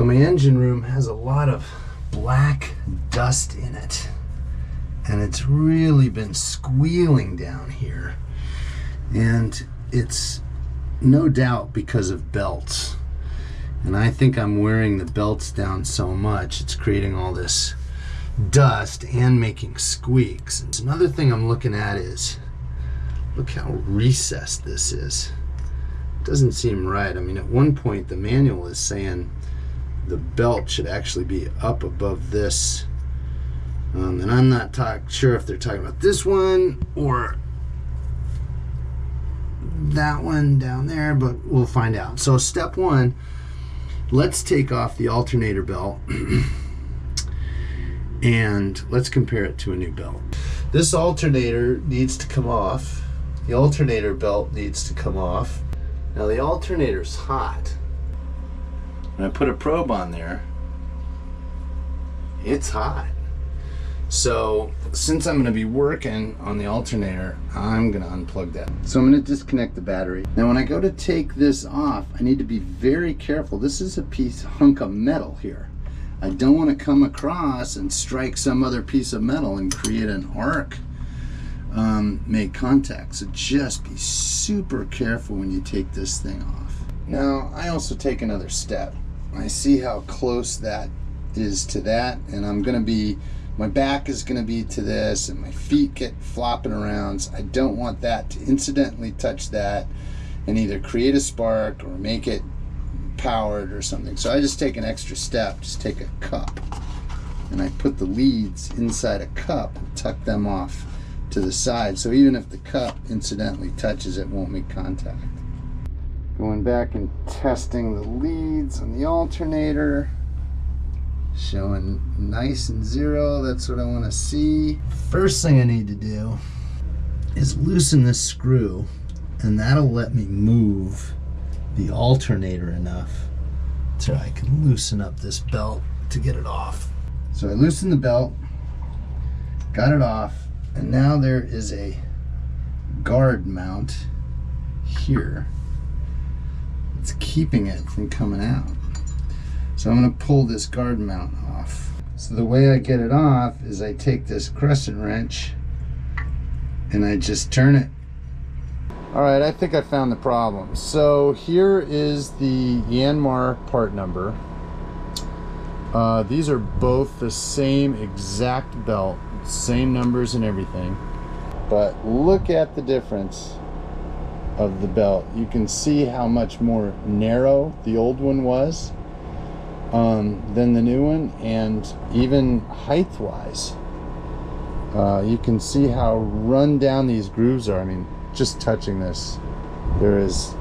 So my engine room has a lot of black dust in it, and it's really been squealing down here, and it's no doubt because of belts. And I think I'm wearing the belts down so much it's creating all this dust and making squeaks. And another thing I'm looking at is, look how recessed this is. It doesn't seem right. I mean, at one point the manual is saying the belt should actually be up above this, and I'm not sure if they're talking about this one or that one down there, but we'll find out. So step one, let's take off the alternator belt and let's compare it to a new belt. This alternator needs to come off. The alternator belt needs to come off. Now the alternator's hot. When I put a probe on there, it's hot. So since I'm going to be working on the alternator, I'm going to unplug that. So I'm going to disconnect the battery. Now when I go to take this off, I need to be very careful. This is a hunk of metal here. I don't want to come across and strike some other piece of metal and create an arc, make contact. So just be super careful when you take this thing off. Now I also take another step. I see how close that is to that, and I'm going to be, my back is going to be to this, and my feet get flopping around. So I don't want that to incidentally touch that and either create a spark or make it powered or something. So I just take an extra step, just take a cup, and I put the leads inside a cup and tuck them off to the side. So even if the cup incidentally touches it, won't make contact. Going back and testing the leads on the alternator. Showing nice and zero. That's what I want to see. First thing I need to do is loosen this screw, and that'll let me move the alternator enough so I can loosen up this belt to get it off. So I loosened the belt, got it off, and now there is a guard mount here. It's keeping it from coming out. So I'm going to pull this guard mount off. So the way I get it off is I take this crescent wrench and I just turn it. All right, I think I found the problem. So here is the Yanmar part number. These are both the same exact belt, same numbers and everything. But look at the difference of the belt. You can see how much more narrow the old one was than the new one, and even height wise you can see how run down these grooves are. I mean, just touching this, it's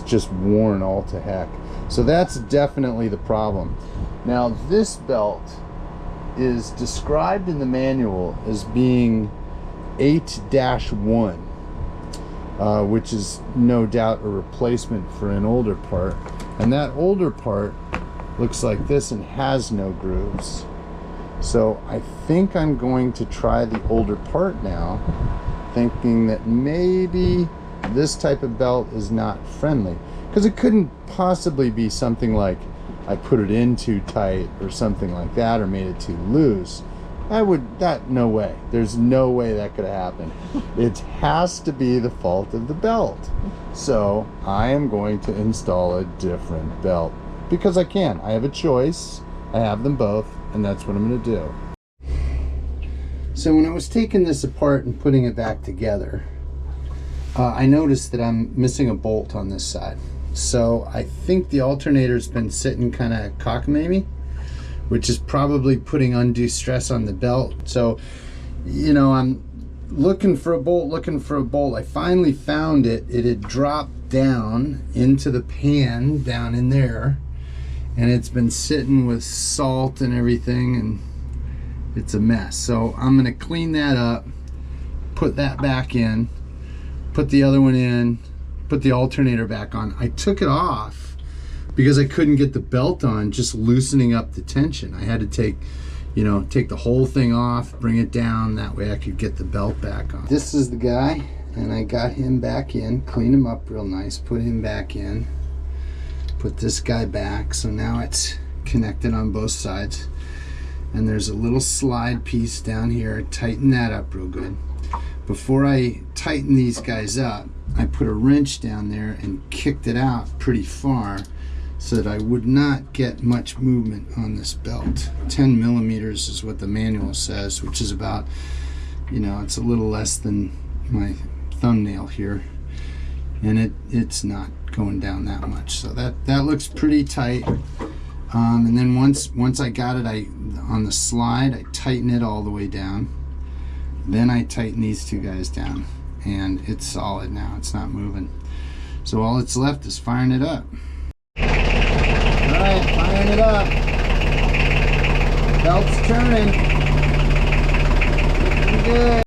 just worn all to heck. So that's definitely the problem. Now this belt is described in the manual as being 8-1, which is no doubt a replacement for an older part, and that older part looks like this and has no grooves. So I think I'm going to try the older part now, thinking that maybe this type of belt is not friendly, because it couldn't possibly be something like I put it in too tight or something like that, or made it too loose. No way. There's no way that could happen. It has to be the fault of the belt. So I am going to install a different belt, because I can. I have a choice. I have them both, and that's what I'm going to do. So when I was taking this apart and putting it back together, I noticed that I'm missing a bolt on this side. So I think the alternator's been sitting kind of cockamamie, which is probably putting undue stress on the belt. So, you know, I'm looking for a bolt, I finally found it. It had dropped down into the pan down in there, and it's been sitting with salt and everything, and it's a mess. So I'm gonna clean that up, put that back in, put the other one in, put the alternator back on. I took it off because I couldn't get the belt on, just loosening up the tension. I had to take the whole thing off, bring it down, that way I could get the belt back on. This is the guy, and I got him back in, cleaned him up real nice, put him back in, Put this guy back, so now it's connected on both sides. And there's a little slide piece down here. Tighten that up real good. Before I tighten these guys up, I put a wrench down there and kicked it out pretty far so that I would not get much movement on this belt. 10 millimeters is what the manual says, which is about, it's a little less than my thumbnail here. And it's not going down that much. So that looks pretty tight. And then once I got it on the slide, I tighten it all the way down. Then I tighten these two guys down, and it's solid now. It's not moving. So all that's left is firing it up. All right, firing it up. Belt's turning. Looking good.